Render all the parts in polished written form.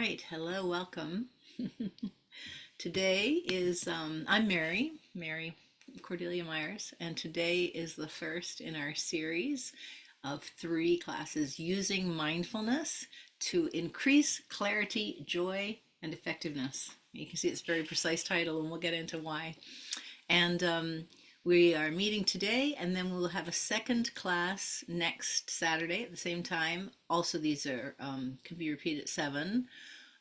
right, hello, welcome. Today is, I'm Mary Cordelia Myers, and today is the first in our series of three classes using mindfulness to increase clarity, joy, and effectiveness. You can see it's a very precise title, and we'll get into why. And we are meeting today, and then we'll have a second class next Saturday at the same time. Also, these are can be repeated at 7.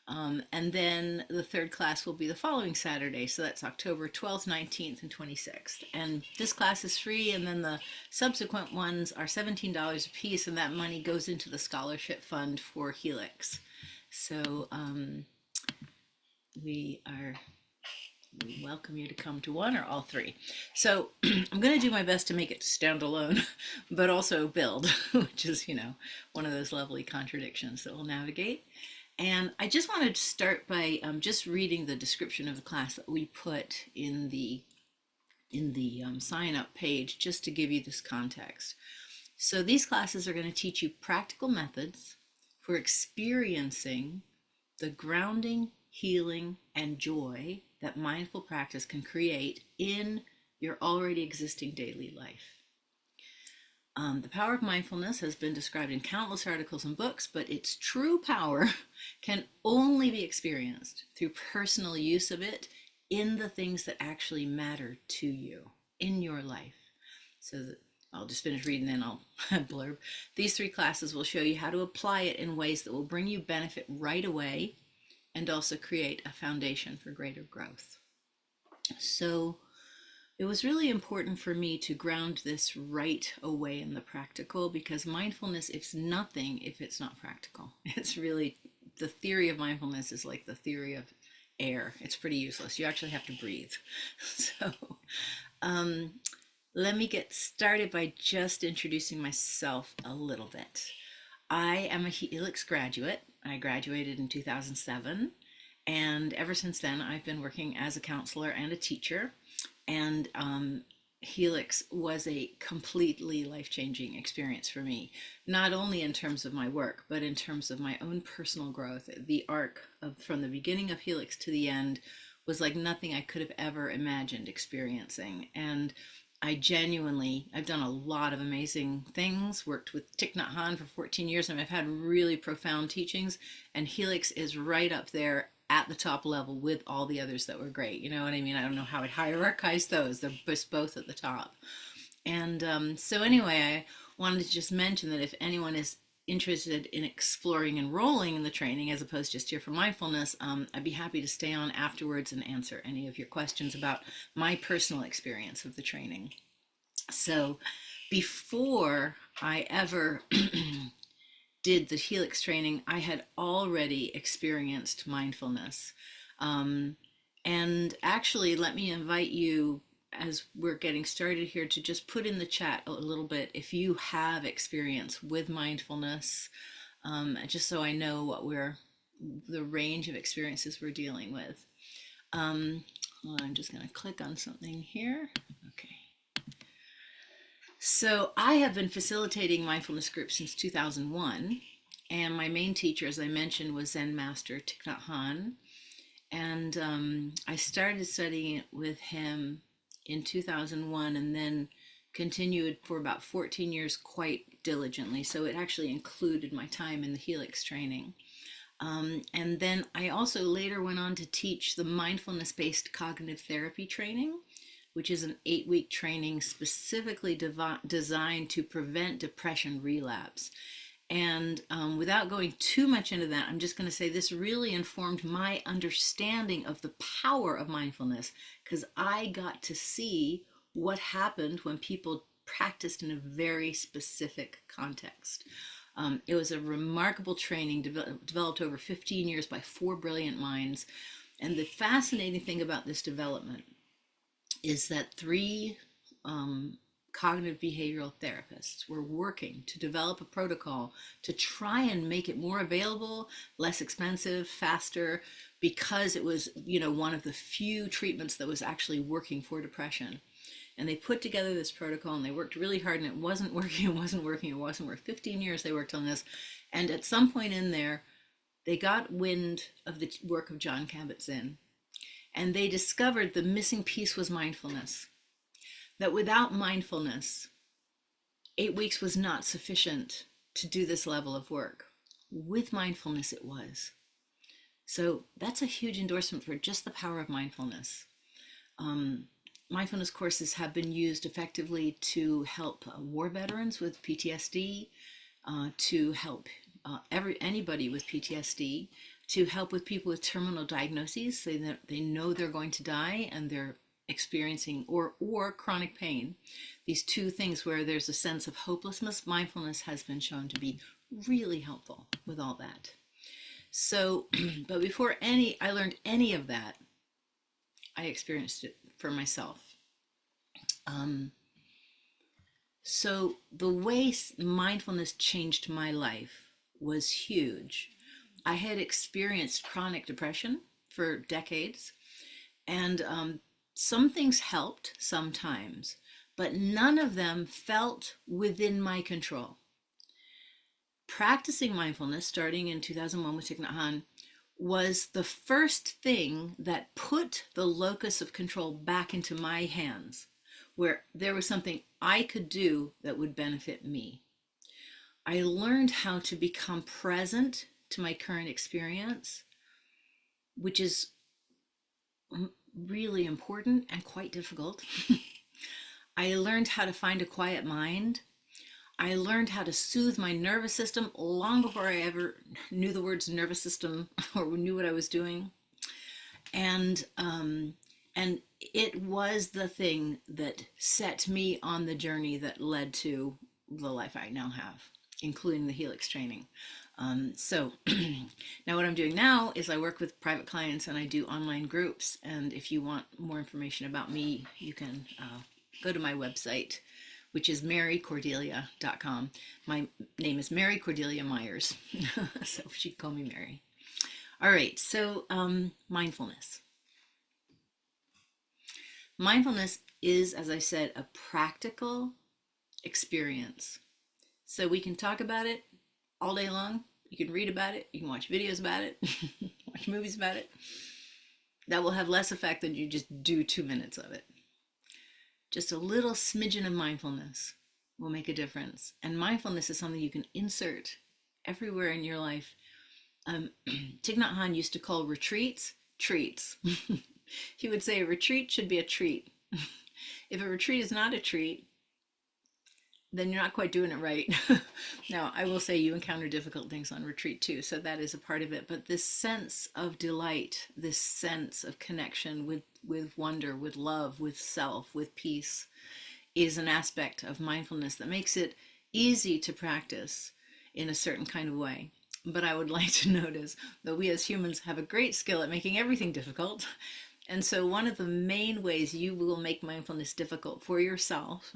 And then the third class will be the following Saturday. So that's October 12th, 19th, and 26th. And this class is free, and then the subsequent ones are $17 a piece, and that money goes into the scholarship fund for Helix. So we are we welcome you to come to one or all three. So I'm going to do my best to make it stand alone, but also build, which is, one of those lovely contradictions that we'll navigate. And I just wanted to start by just reading the description of the class that we put in the sign up page, just to give you this context. So these classes are going to teach you practical methods for experiencing the grounding, healing, and joy that mindful practice can create in your already existing daily life. The power of mindfulness has been described in countless articles and books, but its true power can only be experienced through personal use of it in the things that actually matter to you in your life. I'll just finish reading, then I'll blurb. These three classes will show you how to apply it in ways that will bring you benefit right away and also create a foundation for greater growth. So it was really important for me to ground this right away in the practical, because mindfulness is nothing if it's not practical. It's really, the theory of mindfulness is like the theory of air. It's pretty useless. You actually have to breathe. So let me get started by just introducing myself a little bit. I am a Helix graduate. I graduated in 2007, and ever since then I've been working as a counselor and a teacher. And Helix was a completely life-changing experience for me, not only in terms of my work, but in terms of my own personal growth. The arc from the beginning of Helix to the end was like nothing I could have ever imagined experiencing. And I've done a lot of amazing things, worked with Thich Nhat Hanh for 14 years, and I've had really profound teachings, and Helix is right up there at the top level with all the others that were great. You know what I mean? I don't know how I'd hierarchize those. They're just both at the top. And so anyway, I wanted to just mention that if anyone is interested in exploring enrolling in the training as opposed to just here for mindfulness, I'd be happy to stay on afterwards and answer any of your questions about my personal experience of the training. So before I ever did the Helix training, I had already experienced mindfulness. And actually, let me invite you, as we're getting started here, to just put in the chat a little bit if you have experience with mindfulness, just so I know the range of experiences we're dealing with. I'm just going to click on something here. Okay. So I have been facilitating mindfulness groups since 2001, and my main teacher, as I mentioned, was Zen Master Thich Nhat Hanh. And I started studying it with him in 2001, and then continued for about 14 years quite diligently. So it actually included my time in the Helix training. And then I also later went on to teach the mindfulness-based cognitive therapy training, which is an 8-week training specifically designed to prevent depression relapse. And without going too much into that, I'm just going to say this really informed my understanding of the power of mindfulness, because I got to see what happened when people practiced in a very specific context. It was a remarkable training developed over 15 years by 4 brilliant minds. And the fascinating thing about this development is that 3 cognitive behavioral therapists were working to develop a protocol to try and make it more available, less expensive, faster, because it was, one of the few treatments that was actually working for depression. And they put together this protocol, and they worked really hard, and it wasn't working. 15 years they worked on this. And at some point in there, They got wind of the work of John Kabat-Zinn, and they discovered the missing piece was mindfulness. That without mindfulness, 8 weeks was not sufficient to do this level of work. With mindfulness, it was. So that's a huge endorsement for just the power of mindfulness. Um, Mindfulness courses have been used effectively to help war veterans with PTSD, to help anybody with PTSD, to help with people with terminal diagnoses, so that they know they're going to die and they're experiencing or chronic pain. These two things where there's a sense of hopelessness, mindfulness has been shown to be really helpful with all that. So, but before I learned any of that, I experienced it for myself. Um, so the way mindfulness changed my life was huge. I had experienced chronic depression for decades, and some things helped sometimes, but none of them felt within my control. Practicing mindfulness, starting in 2001 with Thich Nhat Hanh, was the first thing that put the locus of control back into my hands, where there was something I could do that would benefit me. I learned how to become present to my current experience, which is really important and quite difficult. I learned how to find a quiet mind. I learned how to soothe my nervous system long before I ever knew the words nervous system or knew what I was doing. And it was the thing that set me on the journey that led to the life I now have, including the Helix training. So now what I'm doing now is I work with private clients and I do online groups. And if you want more information about me, you can go to my website, which is marycordelia.com. My name is Mary Cordelia Myers, so she can call me Mary. All right, so mindfulness. Mindfulness is, as I said, a practical experience. So we can talk about it all day long. You can read about it. You can watch videos about it, watch movies about it. That will have less effect than you just do 2 minutes of it. Just a little smidgen of mindfulness will make a difference. And mindfulness is something you can insert everywhere in your life. Thich Nhat Hanh used to call retreats treats. He would say a retreat should be a treat. If a retreat is not a treat, then you're not quite doing it right. Now, I will say you encounter difficult things on retreat too, so that is a part of it. But this sense of delight, this sense of connection with wonder, with love, with self, with peace, is an aspect of mindfulness that makes it easy to practice in a certain kind of way. But I would like to notice that we as humans have a great skill at making everything difficult. And so one of the main ways you will make mindfulness difficult for yourself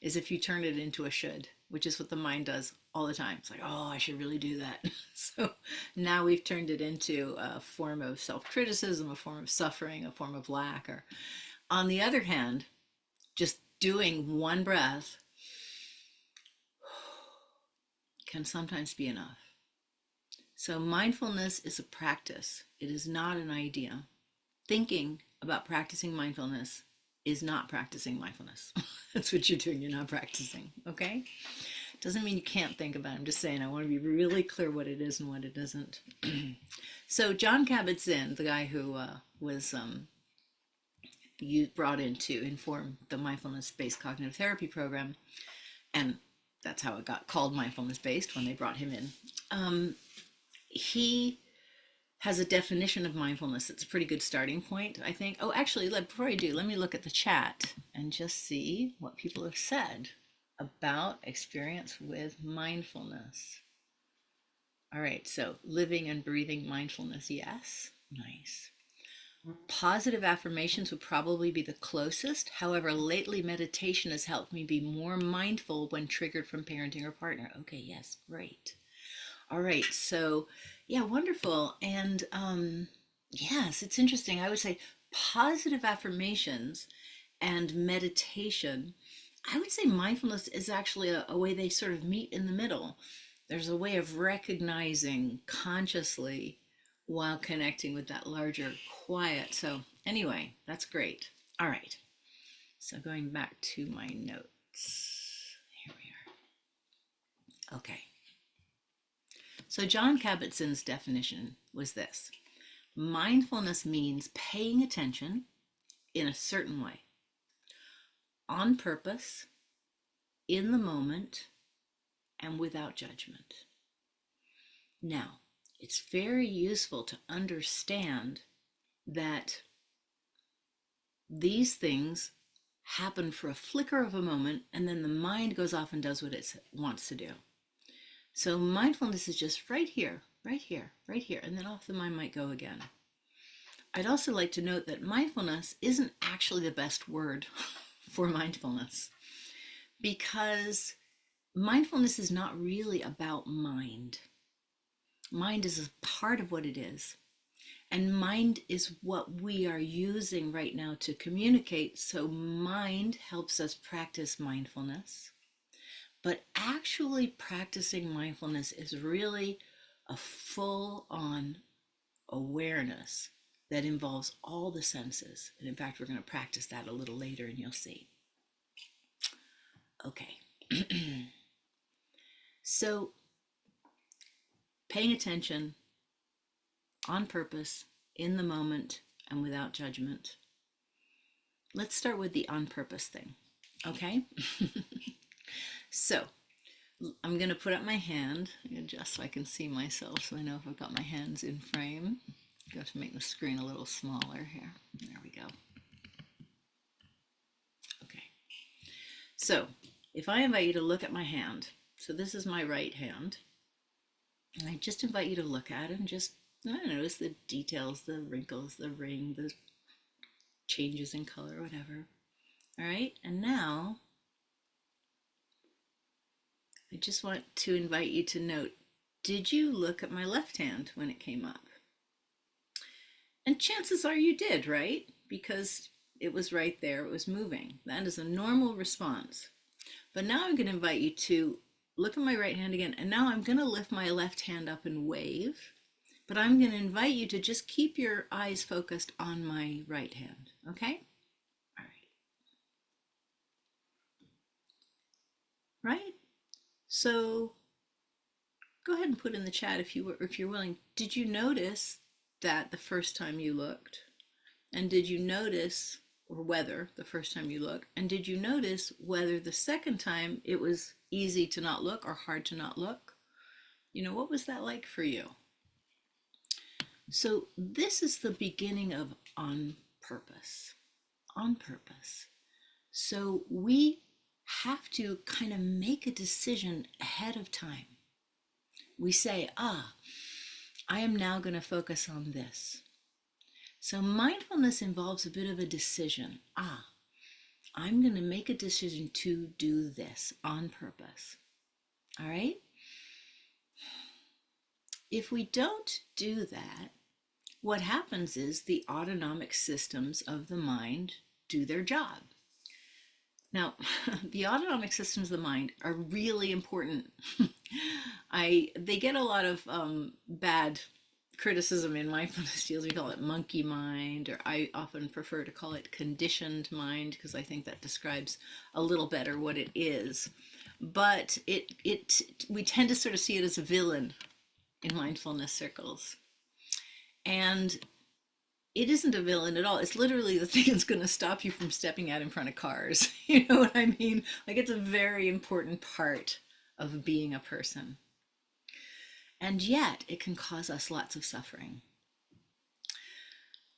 is if you turn it into a should, which is what the mind does all the time. It's like, oh, I should really do that. So now we've turned it into a form of self-criticism, a form of suffering, a form of lack. Or on the other hand, just doing one breath can sometimes be enough. So mindfulness is a practice. It is not an idea. Thinking about practicing mindfulness is not practicing mindfulness. That's what you're doing. You're not practicing. Okay? Doesn't mean you can't think about it. I'm just saying I want to be really clear what it is and what it isn't. So John Kabat-Zinn, the guy who was brought in to inform the mindfulness-based cognitive therapy program, and that's how it got called mindfulness-based when they brought him in. He has a definition of mindfulness. It's a pretty good starting point, I think. Oh, actually, before I do, let me look at the chat and just see what people have said about experience with mindfulness. All right, so living and breathing mindfulness, yes, nice. Positive affirmations would probably be the closest. However, lately meditation has helped me be more mindful when triggered from parenting or partner. Okay, yes, great. All right, so yeah, wonderful. And yes, it's interesting. I would say positive affirmations and meditation. I would say mindfulness is actually a way they sort of meet in the middle. There's a way of recognizing consciously while connecting with that larger quiet. So, anyway, that's great. All right. So, going back to my notes. Here we are. Okay. So, John Kabat-Zinn's definition was this: mindfulness means paying attention in a certain way, on purpose, in the moment, and without judgment. Now, it's very useful to understand that these things happen for a flicker of a moment, and then the mind goes off and does what it wants to do. So mindfulness is just right here, right here, right here, and then off the mind might go again. I'd also like to note that mindfulness isn't actually the best word for mindfulness, because mindfulness is not really about mind. Mind is a part of what it is. And mind is what we are using right now to communicate. So mind helps us practice mindfulness. But actually practicing mindfulness is really a full-on awareness that involves all the senses. And in fact, we're going to practice that a little later and you'll see. Okay. So paying attention on purpose, in the moment, and without judgment. Let's start with the on purpose thing, okay? So I'm going to put up my hand, just so I can see myself, so I know if I've got my hands in frame. Got to make the screen a little smaller here. There we go. Okay. So if I invite you to look at my hand, so this is my right hand, and I just invite you to look at it and just notice the details, the wrinkles, the ring, the changes in color, whatever. All right, and now I just want to invite you to note, did you look at my left hand when it came up? And chances are you did, right? Because it was right there, it was moving. That is a normal response. But now I'm going to invite you to look at my right hand again, and now I'm going to lift my left hand up and wave. But I'm going to invite you to just keep your eyes focused on my right hand, okay? All right. Right? So go ahead and put in the chat if you're willing. Did you notice that the first time you looked? And did you notice, or whether the first time you looked, and did you notice whether the second time it was easy to not look or hard to not look? You know, what was that like for you? So this is the beginning of on purpose. On purpose. So we have to kind of make a decision ahead of time. We say, I am now going to focus on this. So mindfulness involves a bit of a decision. I'm going to make a decision to do this on purpose. All right? If we don't do that, what happens is the autonomic systems of the mind do their job. Now, the autonomic systems of the mind are really important. They get a lot of bad criticism in mindfulness fields. We call it monkey mind, or I often prefer to call it conditioned mind, because I think that describes a little better what it is. But we tend to sort of see it as a villain in mindfulness circles. And it isn't a villain at all. It's literally the thing that's going to stop you from stepping out in front of cars. You know what I mean? Like, it's a very important part of being a person. And yet it can cause us lots of suffering.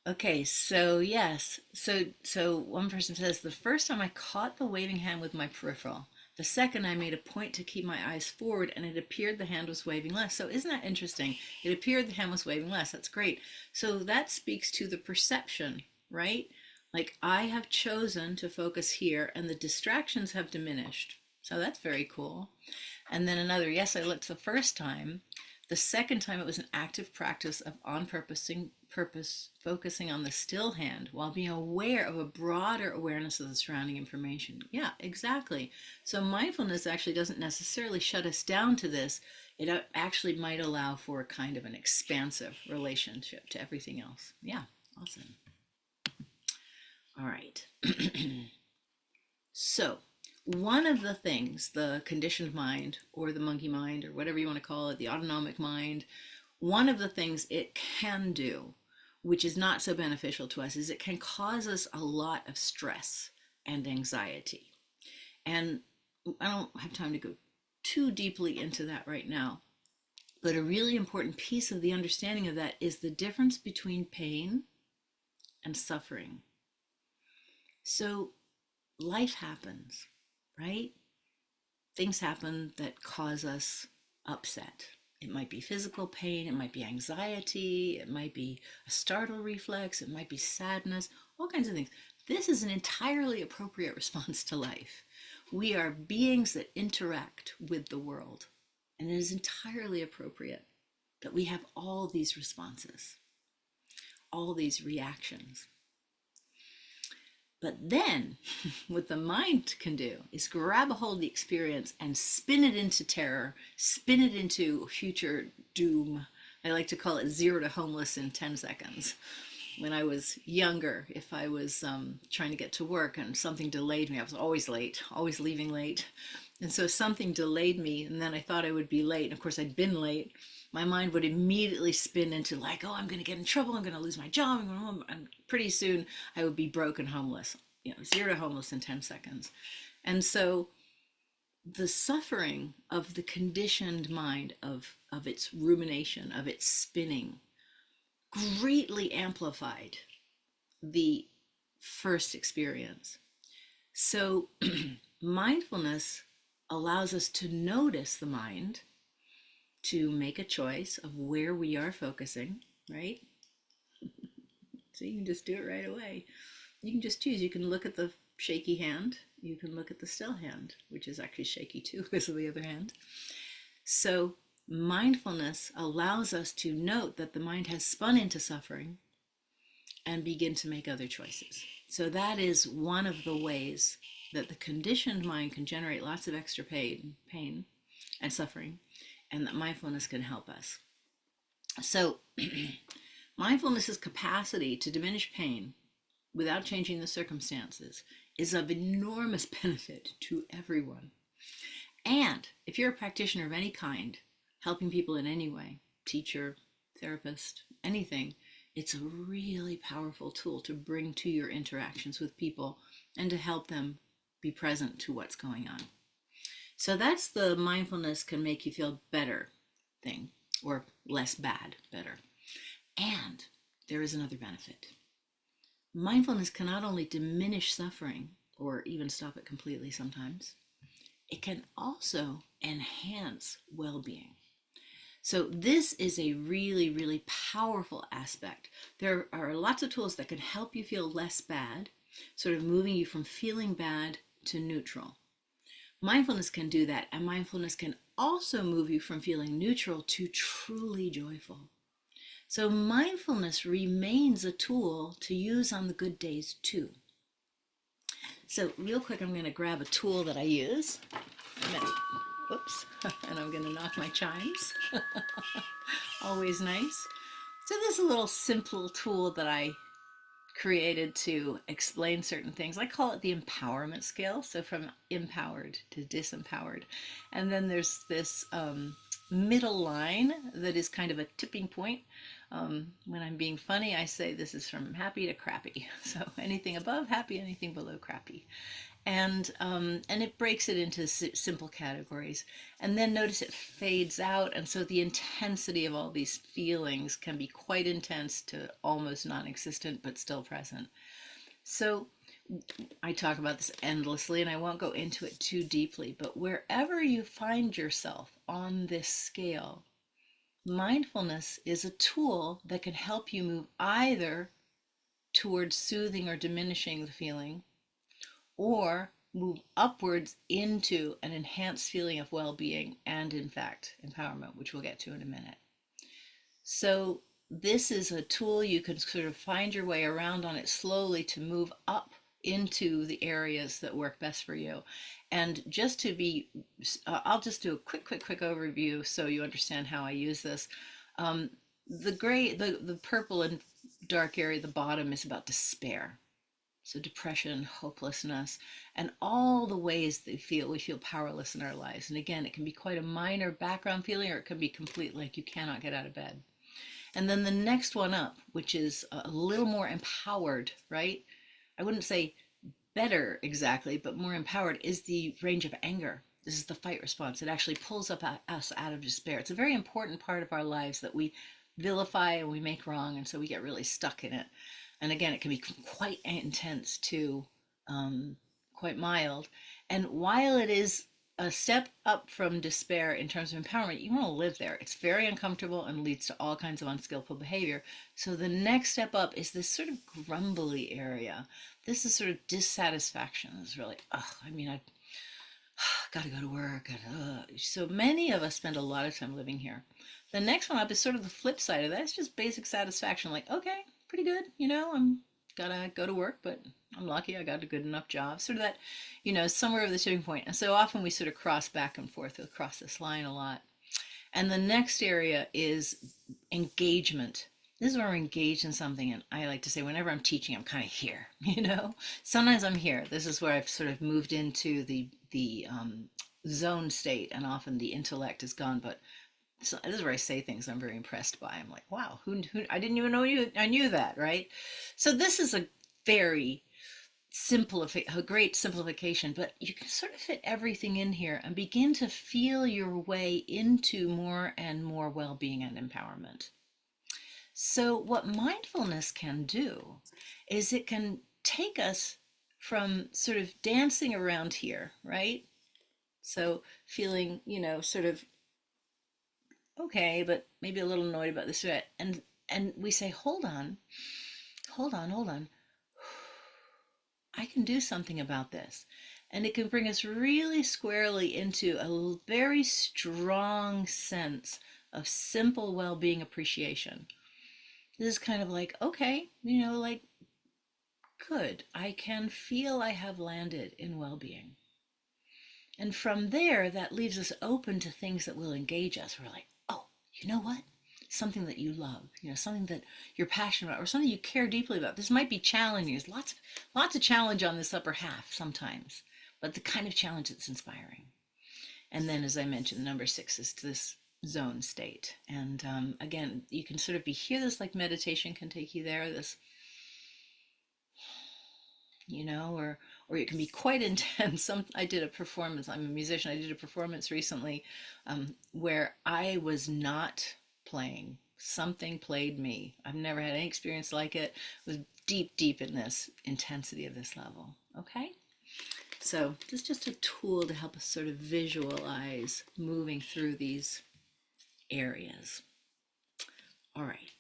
Okay, so yes. So one person says, the first time I caught the waving hand with my peripheral, the second I made a point to keep my eyes forward, and it appeared the hand was waving less. So isn't that interesting? It appeared the hand was waving less. That's great. So that speaks to the perception, right? Like, I have chosen to focus here and the distractions have diminished. So that's very cool. And then another, yes, I looked the first time. The second time it was an active practice of on purpose, focusing on the still hand while being aware of a broader awareness of the surrounding information. Yeah, exactly. So mindfulness actually doesn't necessarily shut us down to this. It actually might allow for a kind of an expansive relationship to everything else. Yeah, awesome. All right. So, one of the things, the conditioned mind or the monkey mind or whatever you want to call it, the autonomic mind, one of the things it can do, which is not so beneficial to us, is it can cause us a lot of stress and anxiety. And I don't have time to go too deeply into that right now, but a really important piece of the understanding of that is the difference between pain and suffering. So life happens, right? Things happen that cause us upset. It might be physical pain, it might be anxiety, it might be a startle reflex, it might be sadness, all kinds of things. This is an entirely appropriate response to life. We are beings that interact with the world, and it is entirely appropriate that we have all these responses, all these reactions. But then, what the mind can do is grab a hold of the experience and spin it into terror, spin it into future doom. I like to call it 0 to homeless in 10 seconds. When I was younger, if I was trying to get to work and something delayed me, I was always late, always leaving late. And so something delayed me, and then I thought I would be late. And of course, I'd been late. My mind would immediately spin into like, oh, I'm going to get in trouble. I'm going to lose my job. And pretty soon I would be broke and homeless, 0 to homeless in 10 seconds. And so the suffering of the conditioned mind, of its rumination, of its spinning, greatly amplified the first experience. So mindfulness allows us to notice the mind, to make a choice of where we are focusing, right? So you can just do it right away. You can just choose. You can look at the shaky hand. You can look at the still hand, which is actually shaky too, because of the other hand. So mindfulness allows us to note that the mind has spun into suffering and begin to make other choices. So that is one of the ways that the conditioned mind can generate lots of extra pain and suffering, and that mindfulness can help us. So mindfulness's capacity to diminish pain without changing the circumstances is of enormous benefit to everyone. And if you're a practitioner of any kind, helping people in any way, teacher, therapist, anything, it's a really powerful tool to bring to your interactions with people and to help them be present to what's going on. So that's the mindfulness can make you feel better thing, or less bad, better. And there is another benefit. Mindfulness can not only diminish suffering, or even stop it completely sometimes, it can also enhance well-being. So this is a really, really powerful aspect. There are lots of tools that can help you feel less bad, sort of moving you from feeling bad to neutral. Mindfulness can do that, and mindfulness can also move you from feeling neutral to truly joyful. So mindfulness remains a tool to use on the good days too. So real quick, I'm going to grab a tool that I use. Oops, and I'm going to knock my chimes. Always nice. So this is a little simple tool that I created to explain certain things. I call it the empowerment scale. So from empowered to disempowered. And then there's this middle line that is kind of a tipping point. When I'm being funny, I say this is from happy to crappy. So anything above happy, anything below crappy. And it breaks it into simple categories. And then notice it fades out, and so the intensity of all these feelings can be quite intense to almost non-existent, but still present. So I talk about this endlessly, and I won't go into it too deeply, but wherever you find yourself on this scale, mindfulness is a tool that can help you move either towards soothing or diminishing the feeling, or move upwards into an enhanced feeling of well-being and, in fact, empowerment, which we'll get to in a minute. So this is a tool you can sort of find your way around on it slowly to move up into the areas that work best for you. And just to be, I'll just do a quick overview so you understand how I use this. Um, the gray, the purple and dark area at the bottom is about despair. So depression, hopelessness, and all the ways that we feel powerless in our lives. And again, it can be quite a minor background feeling, or it can be complete, like you cannot get out of bed. And then the next one up, which is a little more empowered, right? I wouldn't say better exactly, but more empowered, is the range of anger. This is the fight response. It actually pulls up us out of despair. It's a very important part of our lives that we vilify and we make wrong, and so we get really stuck in it. And again, it can be quite intense to quite mild. And while it is a step up from despair in terms of empowerment, you want to live there. It's very uncomfortable and leads to all kinds of unskillful behavior. So the next step up is this sort of grumbly area. This is sort of dissatisfaction. It's really, I've got to go to work. So many of us spend a lot of time living here. The next one up is sort of the flip side of that. It's just basic satisfaction. Like, okay, pretty good. I'm gotta go to work, but I'm lucky I got a good enough job. Sort of that, somewhere over the tipping point. And so often we sort of cross back and forth across this line a lot. And the next area is engagement. This is where we're engaged in something. And I like to say, whenever I'm teaching, I'm kind of here, Sometimes I'm here. This is where I've sort of moved into the zone state, and often the intellect is gone. But so this is where I say things I'm very impressed by. I'm like, wow, who I didn't even know I knew that, right? So this is a very a great simplification, but you can sort of fit everything in here and begin to feel your way into more and more well-being and empowerment. So what mindfulness can do is it can take us from sort of dancing around here, right? So feeling, sort of okay, but maybe a little annoyed about this, and we say, hold on. I can do something about this. And it can bring us really squarely into a very strong sense of simple well-being appreciation. This is kind of like, okay, like, good. I can feel I have landed in well-being. And from there, that leaves us open to things that will engage us. We're like, oh, you know what? Something that you love, something that you're passionate about, or something you care deeply about. This might be challenging. There's lots of challenge on this upper half sometimes, but the kind of challenge that's inspiring. And then, as I mentioned, number 6 is this zone state. And again, you can sort of be here. This like meditation can take you there. This, or it can be quite intense. I did a performance. I'm a musician. I did a performance recently where I was not playing. Something played me. I've never had any experience like it. It was deep in this intensity of this level. Okay? So this is just a tool to help us sort of visualize moving through these areas. All right.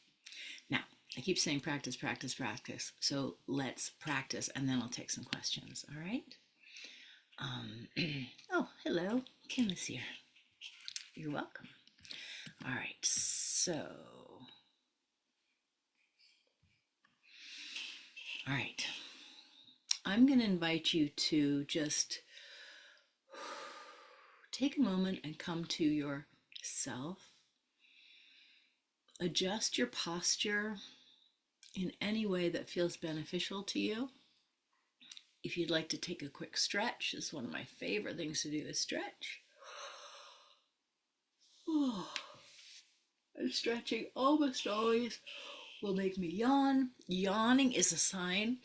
Now, I keep saying practice. So let's practice, and then I'll take some questions. All right? Oh, hello. Kim is here. You're welcome. All right. All right. I'm going to invite you to just take a moment and come to yourself. Adjust your posture in any way that feels beneficial to you. If you'd like to take a quick stretch, this is one of my favorite things to do, is stretch. And stretching almost always will make me yawn. Yawning is a sign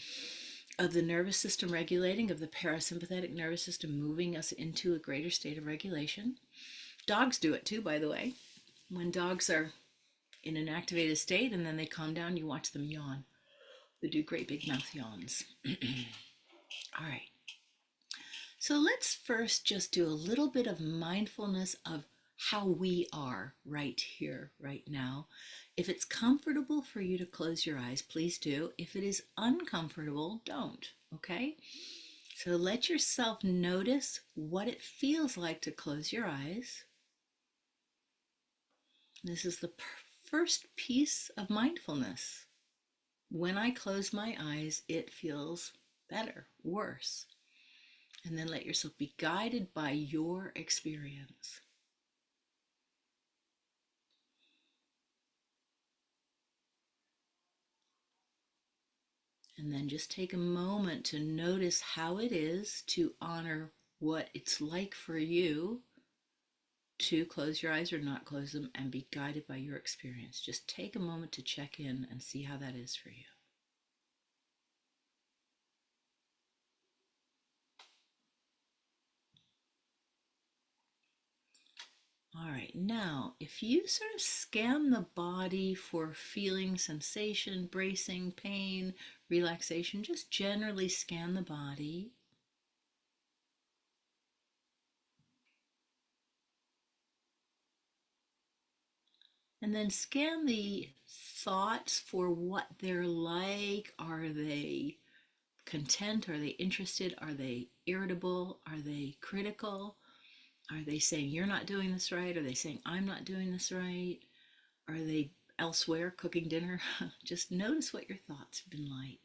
of the nervous system regulating, of the parasympathetic nervous system moving us into a greater state of regulation. Dogs do it too, by the way. When dogs are in an activated state and then they calm down, you watch them yawn. They do great big mouth yawns. All right. So let's first just do a little bit of mindfulness of how we are right here, right now. If it's comfortable for you to close your eyes, please do. If it is uncomfortable, don't, okay? So let yourself notice what it feels like to close your eyes. This is the first piece of mindfulness. When I close my eyes, it feels better, worse. And then let yourself be guided by your experience. And then just take a moment to notice how it is to honor what it's like for you to close your eyes or not close them and be guided by your experience. Just take a moment to check in and see how that is for you. All right, now if you sort of scan the body for feeling sensation, bracing, pain, relaxation, just generally scan the body. And then scan the thoughts for what they're like. Are they content? Are they interested? Are they irritable? Are they critical? Are they saying you're not doing this right? Are they saying I'm not doing this right? Are they elsewhere cooking dinner? Just notice what your thoughts have been like.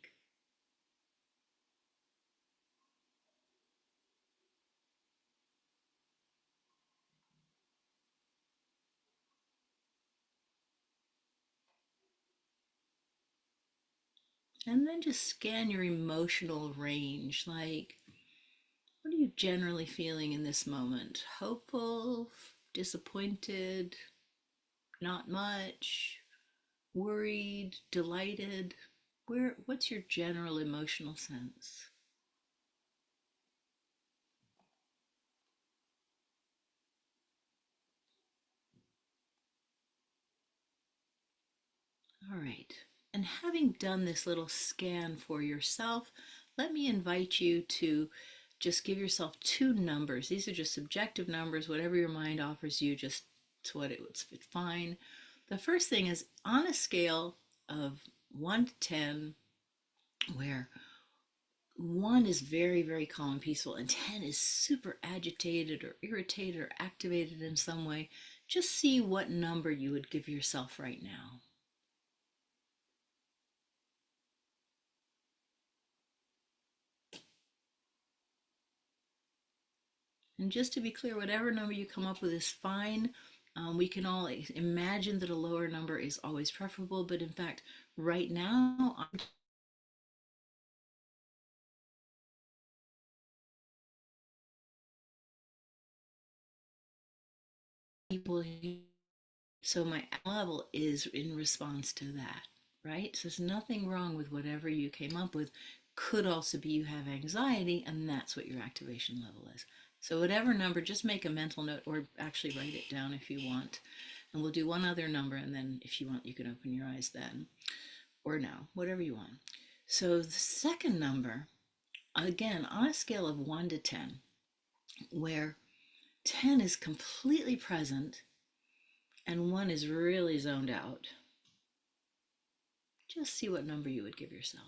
And then just scan your emotional range. Like, what are you generally feeling in this moment? Hopeful, disappointed, not much, worried, delighted? What's your general emotional sense? All right. And having done this little scan for yourself, let me invite you to just give yourself two numbers. These are just subjective numbers, whatever your mind offers you, just to what it's fine. The first thing is on a scale of 1 to 10, where 1 is very, very calm and peaceful, and 10 is super agitated or irritated or activated in some way. Just see what number you would give yourself right now. And just to be clear, whatever number you come up with is fine. We can all imagine that a lower number is always preferable, but in fact, right now, I'm people, so my level is in response to that, right? So there's nothing wrong with whatever you came up with. Could also be you have anxiety, and that's what your activation level is. So whatever number, just make a mental note or actually write it down if you want. And we'll do one other number, and then if you want, you can open your eyes then or now, whatever you want. So the second number, again, on a scale of 1 to 10, where 10 is completely present and 1 is really zoned out, just see what number you would give yourself.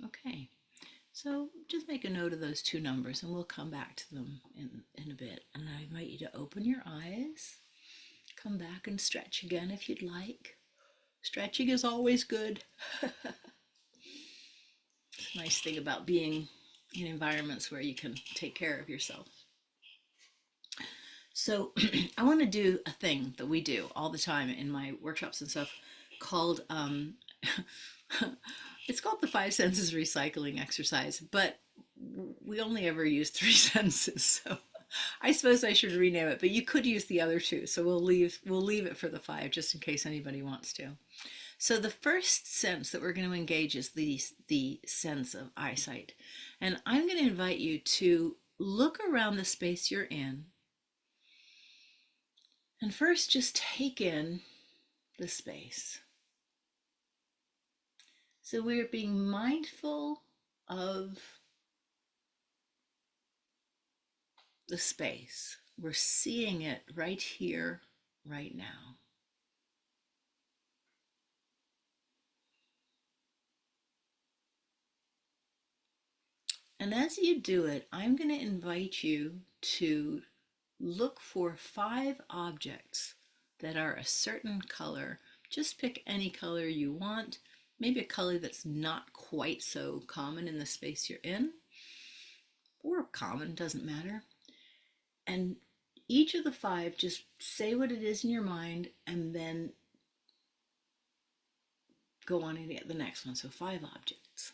Okay, so just make a note of those two numbers and we'll come back to them in a bit. And I invite you to open your eyes, come back and stretch again if you'd like. Stretching is always good. Nice thing about being in environments where you can take care of yourself. So I want to do a thing that we do all the time in my workshops and stuff called it's called the five senses recycling exercise, but we only ever use three senses, so I suppose I should rename it, but you could use the other two, so we'll leave it for the five just in case anybody wants to. So the first sense that we're going to engage is the sense of eyesight. And I'm going to invite you to look around the space you're in and first just take in the space. So we're being mindful of the space. We're seeing it right here, right now. And as you do it, I'm going to invite you to look for 5 objects that are a certain color. Just pick any color you want, maybe a color that's not quite so common in the space you're in, or common, doesn't matter. And each of the 5, just say what it is in your mind and then go on to the next one. So 5 objects.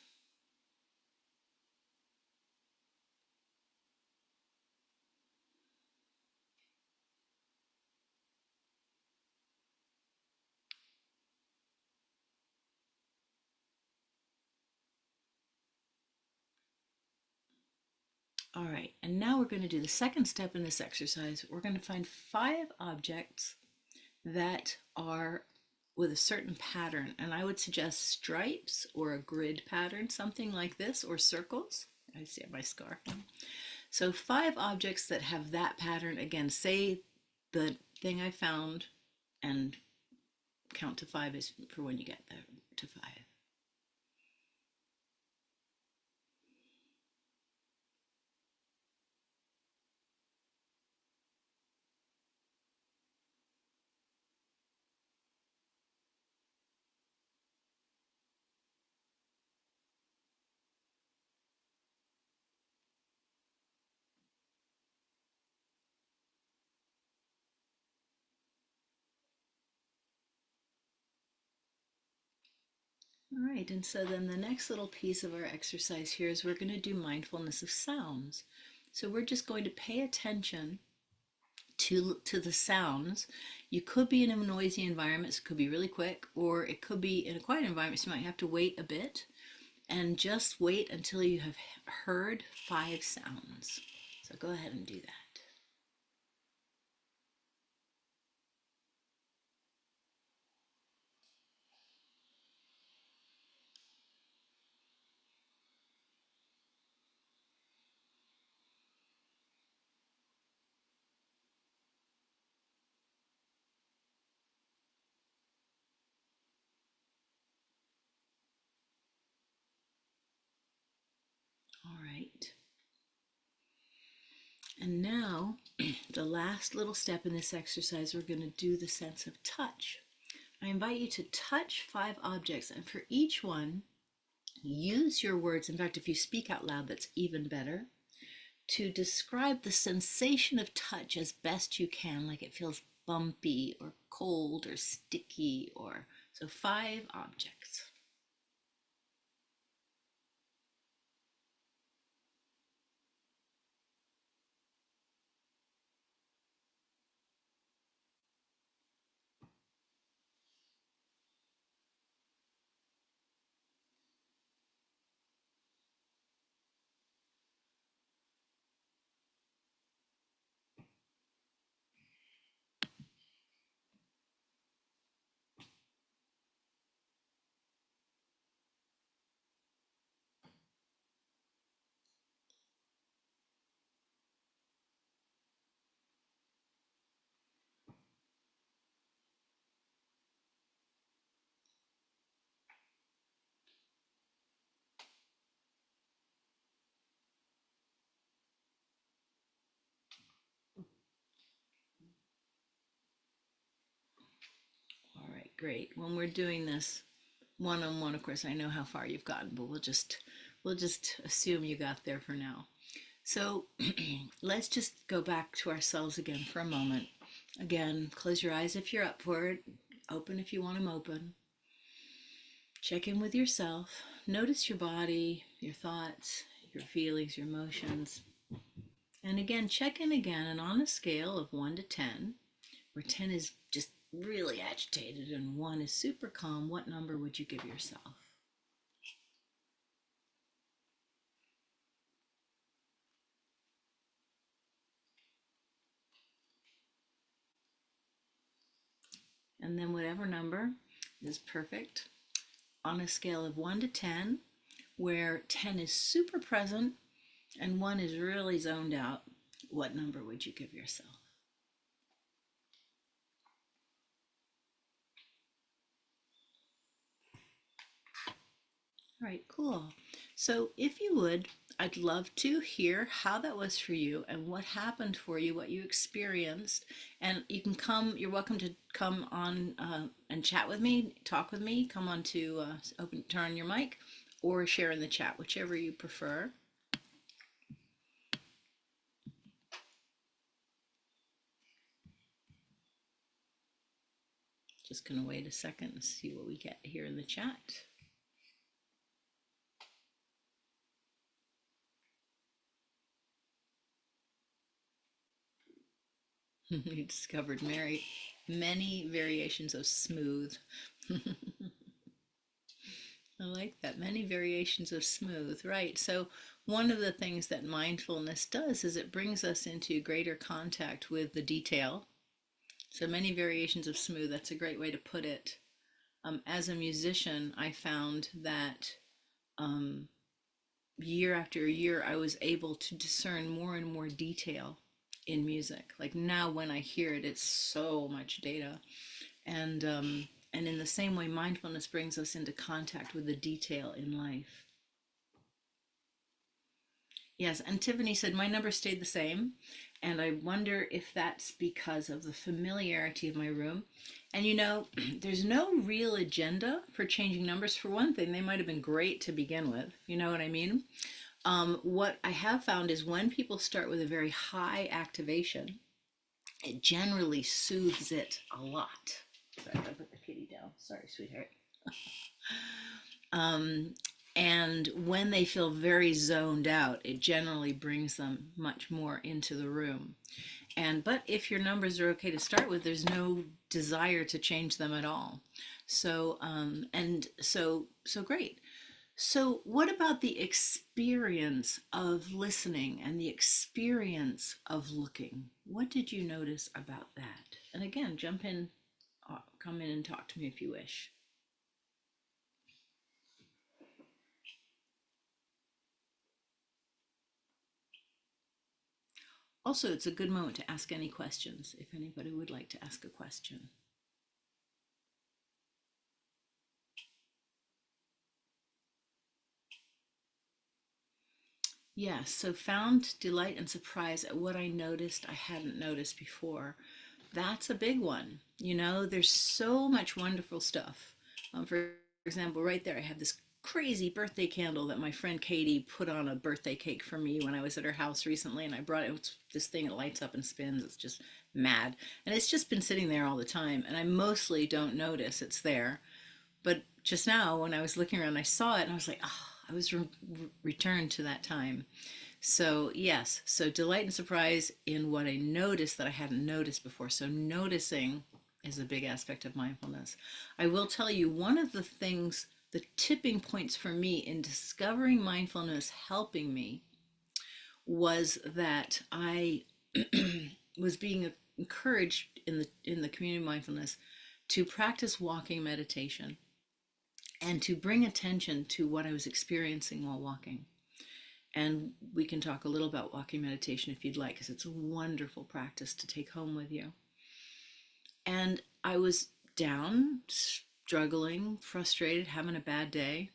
All right, and now we're going to do the second step in this exercise. We're going to find 5 objects that are with a certain pattern, and I would suggest stripes or a grid pattern, something like this, or circles. I see my scarf on. So 5 objects that have that pattern. Again, say the thing I found and count to 5 is for when you get there to 5. All right, and so then the next little piece of our exercise here is we're going to do mindfulness of sounds. So we're just going to pay attention to the sounds. You could be in a noisy environment, so it could be really quick, or it could be in a quiet environment, so you might have to wait a bit, and just wait until you have heard 5 sounds. So go ahead and do that. All right. And now, the last little step in this exercise, we're going to do the sense of touch. I invite you to touch 5 objects, and for each one, use your words. In fact, if you speak out loud, that's even better. To describe the sensation of touch as best you can, like it feels bumpy or cold or sticky, or so 5 objects. All right, great. When we're doing this one-on-one, of course, I know how far you've gotten, but we'll just assume you got there for now. So let's just go back to ourselves again for a moment. Again, close your eyes if you're up for it. Open if you want them open. Check in with yourself. Notice your body, your thoughts, your feelings, your emotions. And again, check in again, and on a scale of 1 to 10, where 10 is just really agitated and 1 is super calm, what number would you give yourself? And then whatever number is perfect. On a scale of 1 to 10, where 10 is super present and 1 is really zoned out, what number would you give yourself? All right, cool. So if you would, I'd love to hear how that was for you and what happened for you, what you experienced. And you can come, you're welcome to come on and chat with me, talk with me, come on to turn on your mic or share in the chat, whichever you prefer. Just going to wait a second and see what we get here in the chat. You discovered many variations of smooth. I like that. Many variations of smooth, right? So, one of the things that mindfulness does is it brings us into greater contact with the detail. So, many variations of smooth, that's a great way to put it. As a musician, I found that um, year after year, I was able to discern more and more detail in music. Like now, when I hear it, it's so much data. And in the same way, mindfulness brings us into contact with the detail in life. Yes, and Tiffany said my number stayed the same, and I wonder if that's because of the familiarity of my room. And there's no real agenda for changing numbers. For one thing, they might have been great to begin with. You know what I mean? What I have found is when people start with a very high activation, it generally soothes it a lot. Sorry, I put the kitty down. Sorry, sweetheart. Um, and when they feel very zoned out, it generally brings them much more into the room. But if your numbers are okay to start with, there's no desire to change them at all. So great. So what about the experience of listening and the experience of looking? What did you notice about that? And again, jump in, come in and talk to me if you wish. Also, it's a good moment to ask any questions if anybody would like to ask a question. Yes, so found delight and surprise at what I noticed I hadn't noticed before. That's a big one. There's so much wonderful stuff. For example, right there, I have this crazy birthday candle that my friend Katie put on a birthday cake for me when I was at her house recently, and I brought it. It's this thing that lights up and spins. It's just mad, and it's just been sitting there all the time, and I mostly don't notice it's there. But just now, when I was looking around, I saw it, and I was like, oh, I was returned to that time. So, yes, so delight and surprise in what I noticed that I hadn't noticed before. So, noticing is a big aspect of mindfulness. I will tell you one of the things, the tipping points for me in discovering mindfulness helping me was that I was being encouraged in the community of mindfulness to practice walking meditation and to bring attention to what I was experiencing while walking. And we can talk a little about walking meditation if you'd like, because it's a wonderful practice to take home with you. And I was down, struggling, frustrated, having a bad day.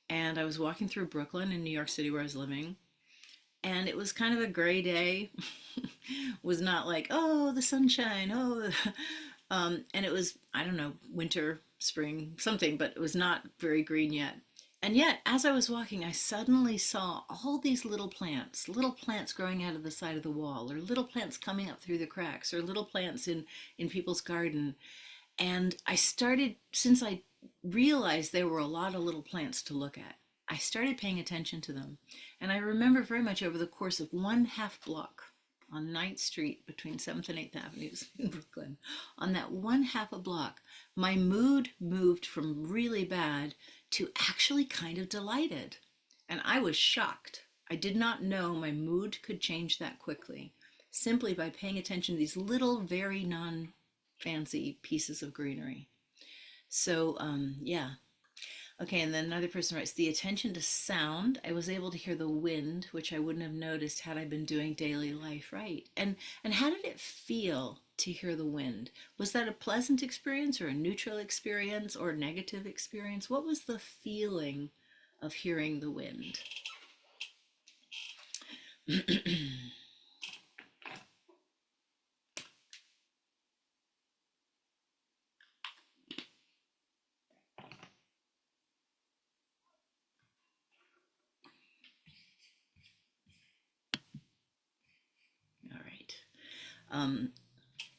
And I was walking through Brooklyn in New York City where I was living. And it was kind of a gray day. It was not like, oh, the sunshine, oh. And it was, I don't know, winter, spring, something, but it was not very green yet. And yet, as I was walking, I suddenly saw all these little plants growing out of the side of the wall, or little plants coming up through the cracks, or little plants in people's garden. And I started, since I realized there were a lot of little plants to look at, I started paying attention to them. And I remember very much over the course of one half block on 9th Street between 7th and 8th Avenues in Brooklyn, on that one half a block, my mood moved from really bad to actually kind of delighted. And I was shocked. I did not know my mood could change that quickly simply by paying attention to these little, very non fancy pieces of greenery. So, yeah. Okay, and then another person writes, the attention to sound. I was able to hear the wind, which I wouldn't have noticed had I been doing daily life right. And how did it feel to hear the wind? Was that a pleasant experience or a neutral experience or a negative experience? What was the feeling of hearing the wind? All right. Um,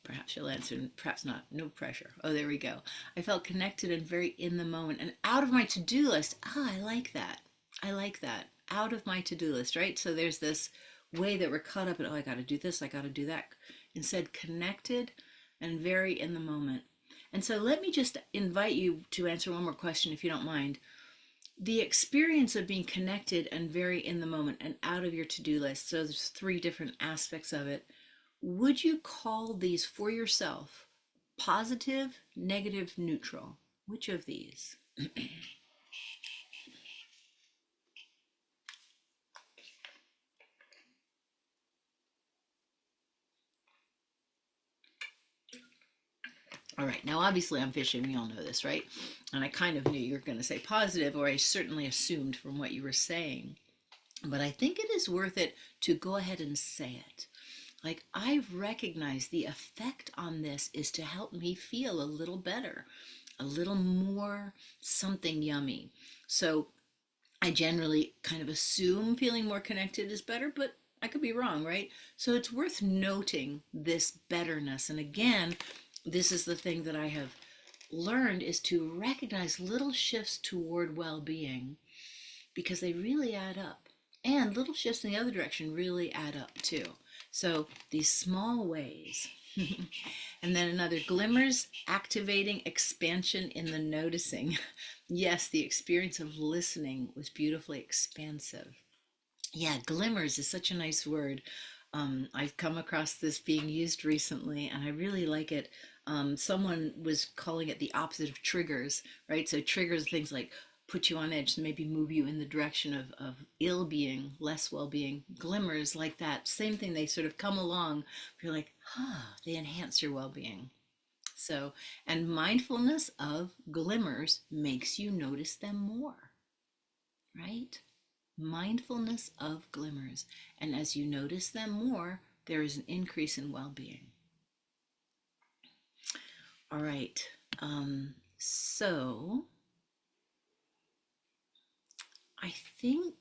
Perhaps you'll answer, perhaps not. No pressure. Oh, there we go. I felt connected and very in the moment and out of my to do list. Ah, I like that. I like that. Out of my to do list, right? So there's this way that we're caught up in, oh, I got to do this, I got to do that. Instead, connected and very in the moment. And so let me just invite you to answer one more question, if you don't mind. The experience of being connected and very in the moment and out of your to do list. So there's three different aspects of it. Would you call these for yourself positive, negative, neutral? Which of these? All right, now obviously I'm fishing, we all know this, right? And I kind of knew you were going to say positive, or I certainly assumed from what you were saying. But I think it is worth it to go ahead and say it. Like, I've recognized the effect on this is to help me feel a little better, a little more something yummy. So I generally kind of assume feeling more connected is better, but I could be wrong, right? So it's worth noting this betterness. And again, this is the thing that I have learned is to recognize little shifts toward well-being because they really add up. And little shifts in the other direction really add up too. So these small ways. And then another glimmers, activating expansion in the noticing. Yes, the experience of listening was beautifully expansive. Yeah, glimmers is such a nice word. I've come across this being used recently and I really like it. Someone was calling it the opposite of triggers, right? So triggers things like put you on edge, maybe move you in the direction of ill being, less well being. Glimmers like that, same thing, they sort of come along. You're like, they enhance your well being. So, and mindfulness of glimmers makes you notice them more, right? Mindfulness of glimmers. And as you notice them more, there is an increase in well being. All right. So I think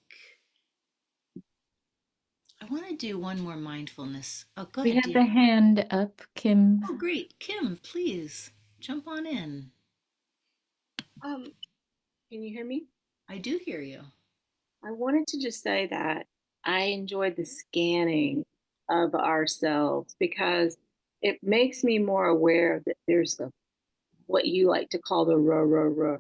I want to do one more mindfulness. Oh, go We ahead, have dear. the hand up, Kim. Oh, great. Kim, please jump on in. Um, can you hear me? I do hear you. I wanted to just say that I enjoyed the scanning of ourselves because it makes me more aware that there's the what you like to call the ruh,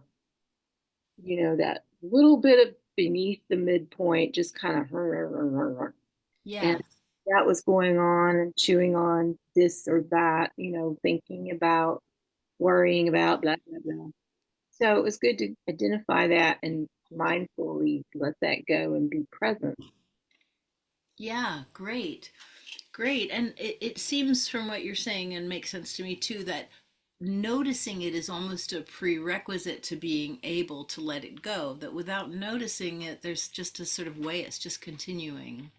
that little bit of beneath the midpoint, just kind of and Yes. that was going on and chewing on this or that, thinking about, worrying about, blah, blah, blah. So it was good to identify that and mindfully let that go and be present. Yeah, great. Great. And it seems from what you're saying and makes sense to me too that noticing it is almost a prerequisite to being able to let it go. That without noticing it, there's just a sort of way it's just continuing.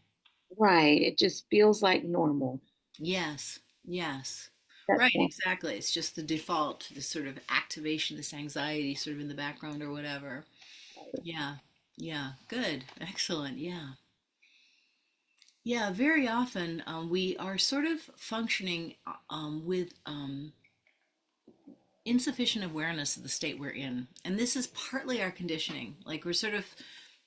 Right. It just feels like normal. Yes, yes. That's Right, one. exactly. It's just the default, this sort of activation, this anxiety sort of in the background or whatever. Yeah, yeah, good. Excellent. Yeah. Yeah, very often we are sort of functioning with insufficient awareness of the state we're in. And this is partly our conditioning. Like we're sort of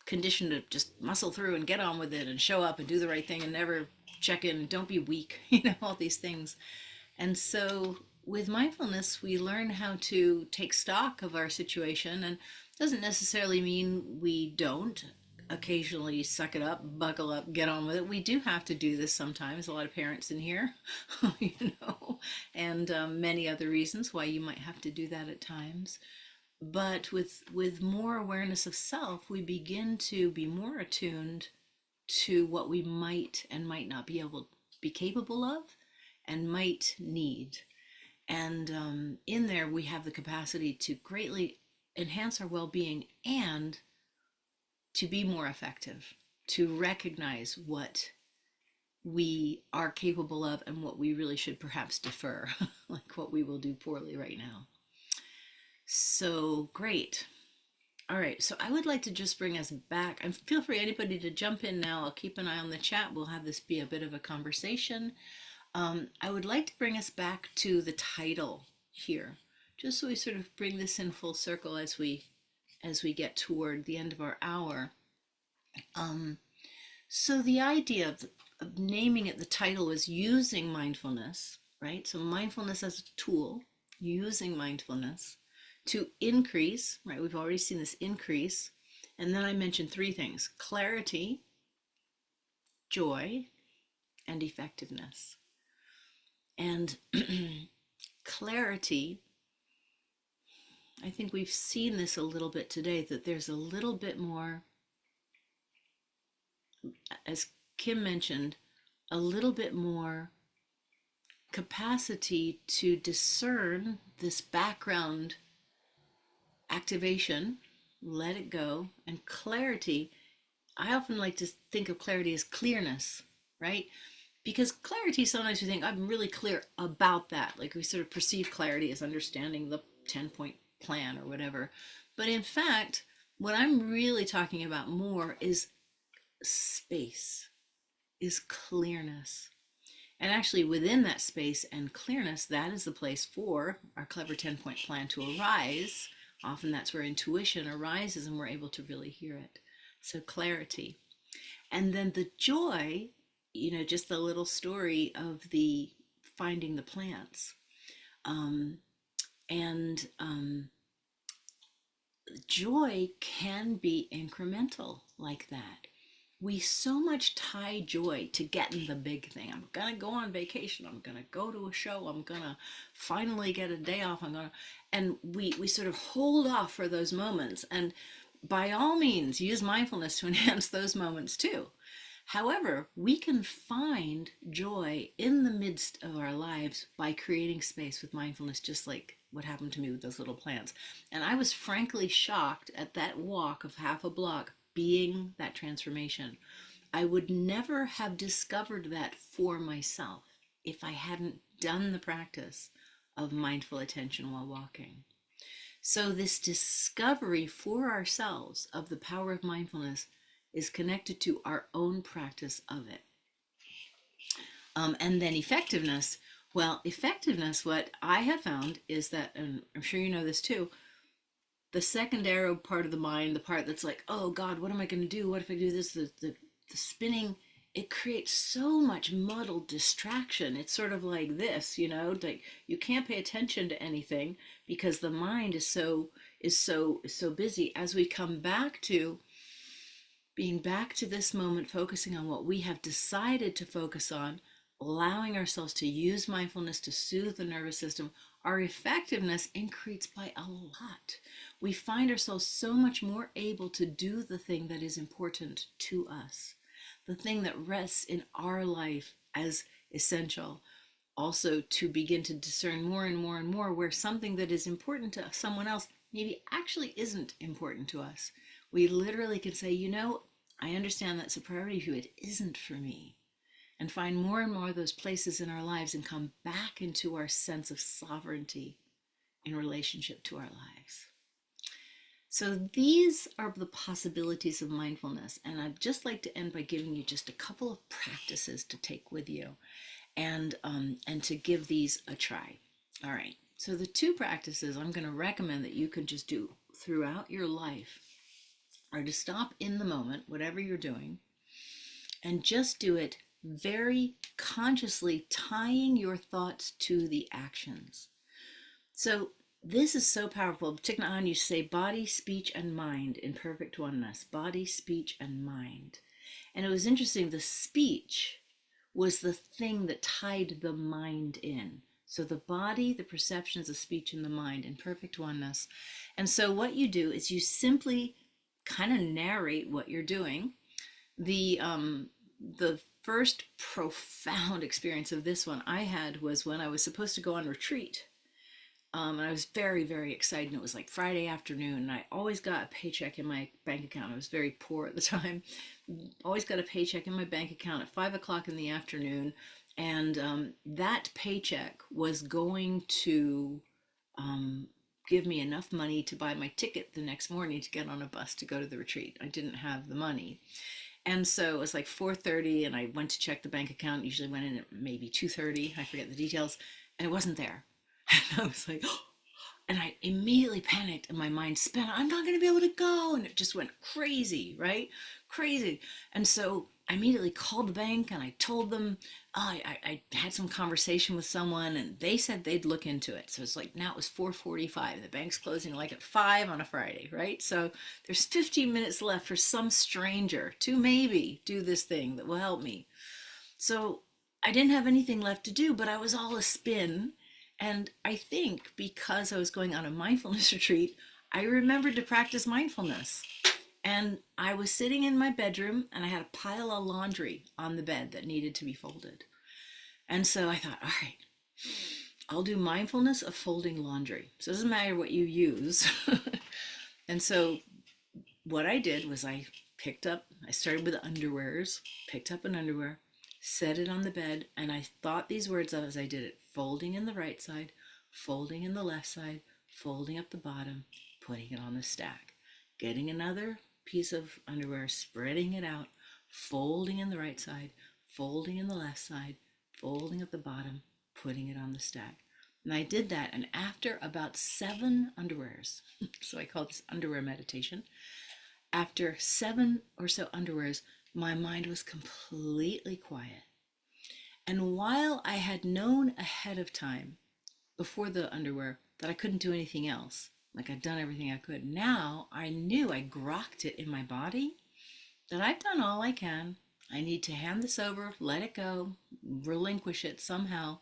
conditioned to just muscle through and get on with it and show up and do the right thing and never check in, don't be weak, all these things. And so with mindfulness, we learn how to take stock of our situation and it doesn't necessarily mean we don't occasionally suck it up, buckle up, get on with it. We do have to do this sometimes. A lot of parents in here, you know, and many other reasons why you might have to do that at times. But with more awareness of self, we begin to be more attuned to what we might and might not be able be capable of and might need. And in there, we have the capacity to greatly enhance our well being and to be more effective, to recognize what we are capable of and what we really should perhaps defer, like what we will do poorly right now. So great. All right, so I would like to just bring us back, and feel free anybody to jump in now. I'll keep an eye on the chat. We'll have this be a bit of a conversation. I would like to bring us back to the title here, just so we sort of bring this in full circle as we get toward the end of our hour. So the idea of naming it, the title was using mindfulness, right? So mindfulness as a tool, using mindfulness to increase, right? We've already seen this increase. And then I mentioned three things: clarity, joy, and effectiveness. And clarity, I think we've seen this a little bit today, that there's a little bit more, as Kim mentioned, a little bit more capacity to discern this background activation, let it go, and clarity. I often like to think of clarity as clearness, right? Because clarity, sometimes we think, I'm really clear about that. Like we sort of perceive clarity as understanding the 10-point plan or whatever. But in fact, what I'm really talking about more is space, is clearness. And actually, within that space and clearness, that is the place for our clever 10-point plan to arise. Often that's where intuition arises and we're able to really hear it. So clarity. And then the joy, just the little story of the finding the plants. And joy can be incremental like that. We so much tie joy to getting the big thing. I'm gonna go on vacation. I'm gonna go to a show. I'm gonna finally get a day off. And we sort of hold off for those moments. And by all means, use mindfulness to enhance those moments too. However, we can find joy in the midst of our lives by creating space with mindfulness, just like what happened to me with those little plants. And I was frankly shocked at that walk of half a block being that transformation. I would never have discovered that for myself if I hadn't done the practice of mindful attention while walking. So this discovery for ourselves of the power of mindfulness is connected to our own practice of it. And then effectiveness. Well, effectiveness, what I have found is that, and I'm sure you know this too, the secondary part of the mind, the part that's like, oh God, what am I going to do? What if I do this? The spinning, it creates so much muddled distraction. It's sort of like this, like you can't pay attention to anything because the mind is so busy. As we come back to being back to this moment, focusing on what we have decided to focus on, allowing ourselves to use mindfulness to soothe the nervous system, our effectiveness increased by a lot. We find ourselves so much more able to do the thing that is important to us, the thing that rests in our life as essential. Also, to begin to discern more and more and more where something that is important to someone else maybe actually isn't important to us. We literally can say, I understand that's a priority to you. It isn't for me. And find more and more of those places in our lives and come back into our sense of sovereignty in relationship to our lives. So these are the possibilities of mindfulness. And I'd just like to end by giving you just a couple of practices to take with you and to give these a try. All right. So the two practices I'm going to recommend that you can just do throughout your life are to stop in the moment, whatever you're doing, and just do it very consciously, tying your thoughts to the actions. So this is so powerful. Thich Nhat Hanh, you say body, speech, and mind in perfect oneness. Body, speech, and mind. And it was interesting, the speech was the thing that tied the mind in. So the body, the perceptions, the speech, and the mind in perfect oneness. And so what you do is you simply kind of narrate what you're doing. The first profound experience of this one I had was when I was supposed to go on retreat And I was very, very excited. And it was like Friday afternoon, and I always got a paycheck in my bank account. I was very poor at the time. Always got a paycheck in my bank account at 5 o'clock in the afternoon. And that paycheck was going to um, give me enough money to buy my ticket the next morning to get on a bus to go to the retreat. I didn't have the money. And so it was like 4:30, and I went to check the bank account. Usually went in at maybe 2:30. I forget the details, and it wasn't there. And I was like, oh, and I immediately panicked, and my mind spun. I'm not going to be able to go, and it just went crazy, right? Crazy. And so I immediately called the bank, and I told them, I had some conversation with someone, and they said they'd look into it. So it's like now it was 4:45. The bank's closing like at 5 on a Friday, right? So there's 15 minutes left for some stranger to maybe do this thing that will help me. So I didn't have anything left to do, but I was all a spin. And I think because I was going on a mindfulness retreat, I remembered to practice mindfulness. And I was sitting in my bedroom, and I had a pile of laundry on the bed that needed to be folded. And so I thought, all right, I'll do mindfulness of folding laundry. So it doesn't matter what you use. And so what I did was I started with the underwears, picked up an underwear, set it on the bed, and I thought these words out as I did it: folding in the right side, folding in the left side, folding up the bottom, putting it on the stack, getting another piece of underwear, spreading it out, folding in the right side, folding in the left side, folding up the bottom, putting it on the stack. And I did that, and after about 7 underwears, so I call this underwear meditation, after 7 or so underwears, my mind was completely quiet. And while I had known ahead of time, before the underwear, that I couldn't do anything else, like I'd done everything I could, now I knew, I grokked it in my body, that I've done all I can. I need to hand this over, let it go, relinquish it somehow,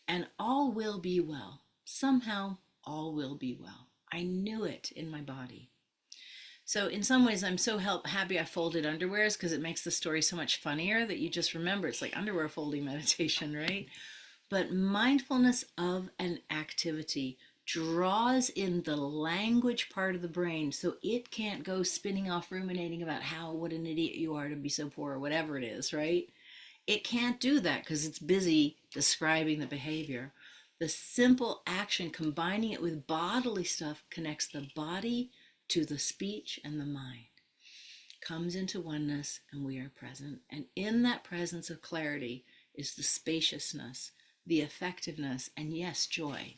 and all will be well. Somehow, all will be well. I knew it in my body. So in some ways, I'm so happy I folded underwears, because it makes the story so much funnier that you just remember it's like underwear folding meditation, right? But mindfulness of an activity draws in the language part of the brain, so it can't go spinning off ruminating about what an idiot you are to be so poor, or whatever it is, right? It can't do that because it's busy describing the behavior. The simple action, combining it with bodily stuff, connects the body to the speech and the mind, comes into oneness, and we are present. And in that presence of clarity is the spaciousness, the effectiveness, and yes, joy.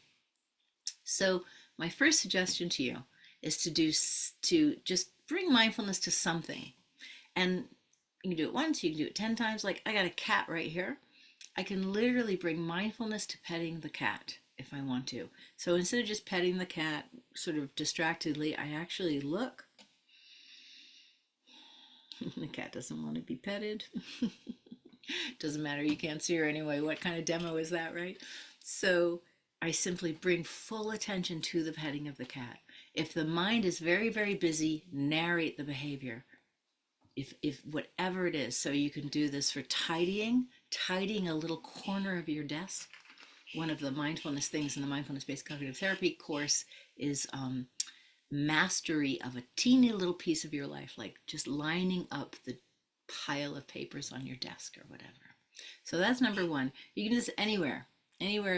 So my first suggestion to you is to just bring mindfulness to something. And you can do it once, you can do it 10 times. Like I got a cat right here. I can literally bring mindfulness to petting the cat if I want to. So instead of just petting the cat sort of distractedly, I actually look. The cat doesn't want to be petted. Doesn't matter, you can't see her anyway. What kind of demo is that, right? So I simply bring full attention to the petting of the cat. If the mind is very, very busy, narrate the behavior. If whatever it is, so you can do this for tidying a little corner of your desk. One of the mindfulness things in the mindfulness-based cognitive therapy course is mastery of a teeny little piece of your life, like just lining up the pile of papers on your desk or whatever. So that's number one. You can do this anywhere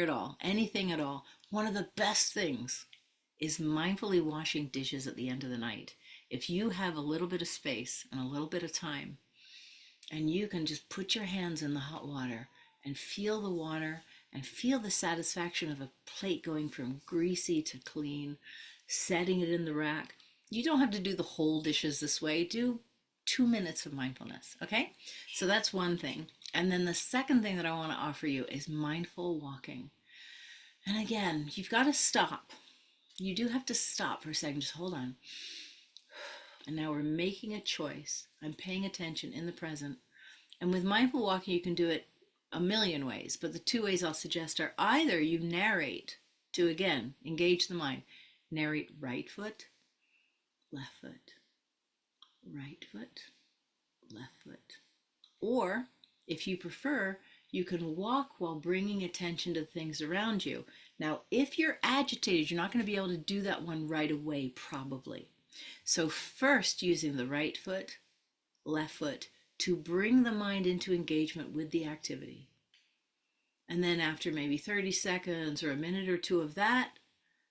at all, anything at all. One of the best things is mindfully washing dishes at the end of the night. If you have a little bit of space and a little bit of time, and you can just put your hands in the hot water and feel the water and feel the satisfaction of a plate going from greasy to clean, setting it in the rack. You don't have to do the whole dishes this way. Do 2 minutes of mindfulness, okay? So that's one thing. And then the second thing that I want to offer you is mindful walking. And again, you've got to stop. You do have to stop for a second. Just hold on. And now we're making a choice. I'm paying attention in the present. And with mindful walking, you can do it a million ways. But the 2 ways I'll suggest are either you narrate to, again, engage the mind. Narrate right foot, left foot, right foot, left foot. Or, if you prefer, you can walk while bringing attention to things around you. Now, if you're agitated, you're not going to be able to do that one right away, probably. So, first, using the right foot, left foot to bring the mind into engagement with the activity. And then, after maybe 30 seconds or a minute or two of that,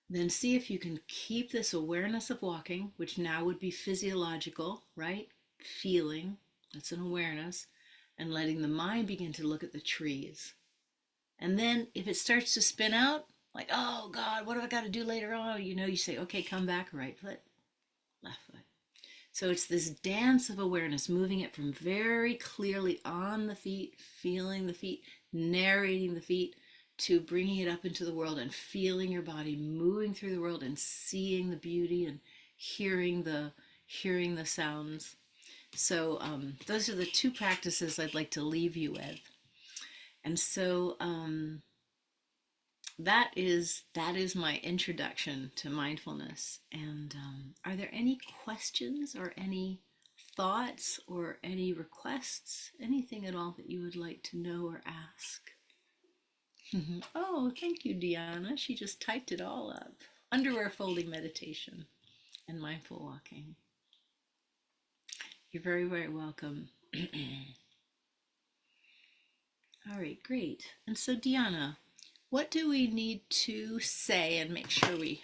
then see if you can keep this awareness of walking, which now would be physiological, right? Feeling, that's an awareness, and letting the mind begin to look at the trees. And then if it starts to spin out, like, oh God, what do I got to do later on? You say, okay, come back, right foot, left foot. So it's this dance of awareness, moving it from very clearly on the feet, feeling the feet, narrating the feet, to bringing it up into the world and feeling your body moving through the world and seeing the beauty and hearing the sounds. So those are the two practices I'd like to leave you with. And so that is my introduction to mindfulness. And are there any questions or any thoughts or any requests, anything at all that you would like to know or ask? Oh, thank you, Deanna. She just typed it all up. Underwear folding meditation and mindful walking. You're very, very welcome. All right, great. And so, Deanna, what do we need to say and make sure we,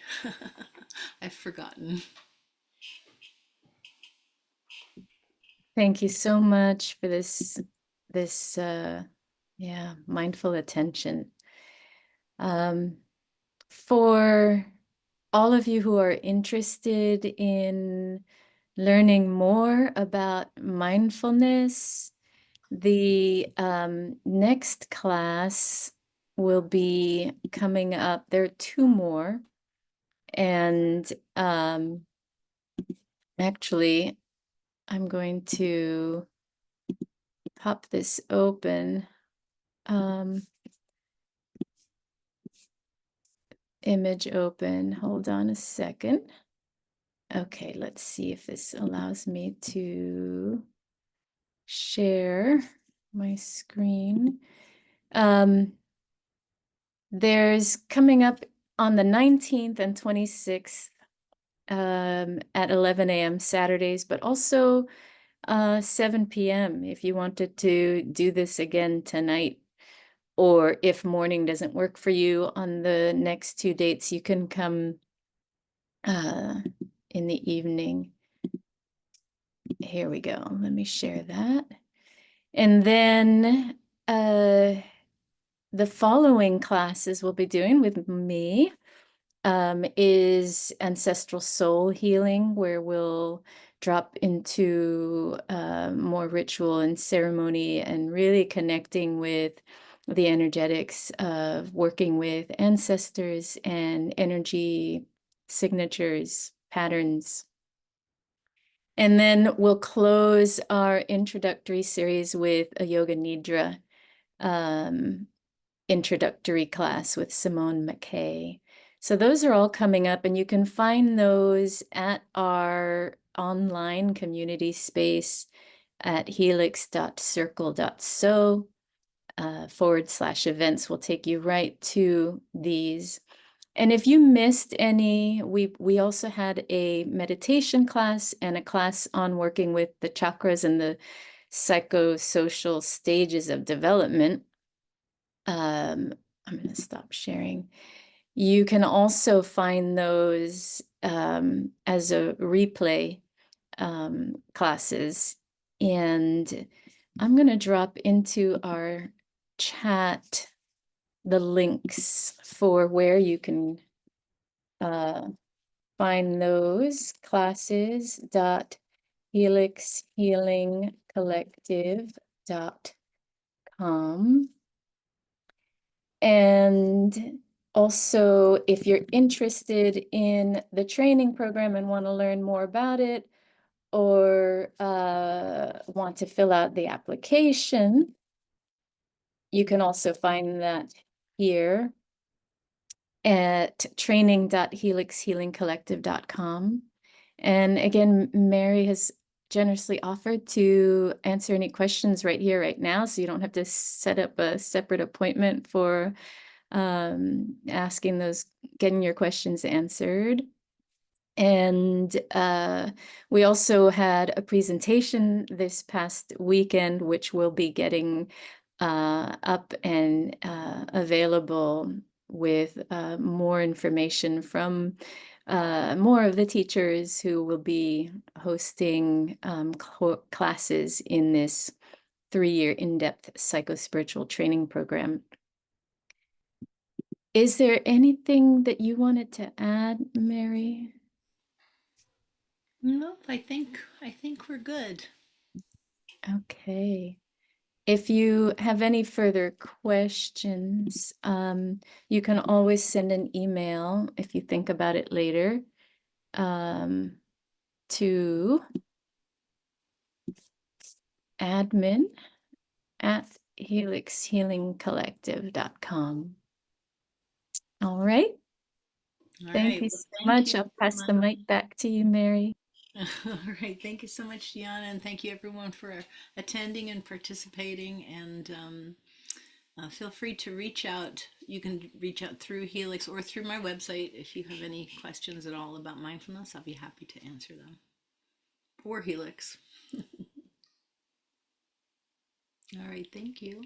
I've forgotten. Thank you so much for this mindful attention. For all of you who are interested in learning more about mindfulness, the next class will be coming up. There are two more. And actually, I'm going to pop this open. Image open. Hold on a second. Okay, let's see if this allows me to share my screen. There's coming up on the 19th and 26th at 11 a.m. Saturdays, but also 7 p.m. if you wanted to do this again tonight. Or if morning doesn't work for you on the next two dates, you can come in the evening. Here we go. Let me share that. And then the following classes we'll be doing with me is ancestral soul healing, where we'll drop into more ritual and ceremony and really connecting with the energetics of working with ancestors and energy signatures, patterns. And then we'll close our introductory series with a Yoga Nidra introductory class with Simone McKay. So those are all coming up, and you can find those at our online community space at helix.circle.so /events will take you right to these. And if you missed any, we also had a meditation class and a class on working with the chakras and the psychosocial stages of development. I'm going to stop sharing. You can also find those as a replay classes. And I'm going to drop into our chat the links for where you can find those classes helixhealingcollective.com. And also, if you're interested in the training program and want to learn more about it, or want to fill out the application, you can also find that here at training.helixhealingcollective.com. And again, Mary has generously offered to answer any questions right here, right now, so you don't have to set up a separate appointment for asking those, getting your questions answered. And we also had a presentation this past weekend, which will be getting up and available with more information from more of the teachers who will be hosting classes in this 3-year in-depth psychospiritual training program. Is there anything that you wanted to add, Mary? Nope, I think we're good. Okay. If you have any further questions, you can always send an email if you think about it later um, to admin@helixhealingcollective.com. All right. All Thank right. you Well, so thank much. you I'll so pass the much. mic back to you, Mary. All right. Thank you so much, Deanna, and thank you everyone for attending and participating. And feel free to reach out. You can reach out through Helix or through my website if you have any questions at all about mindfulness. I'll be happy to answer them. Or Helix. All right. Thank you.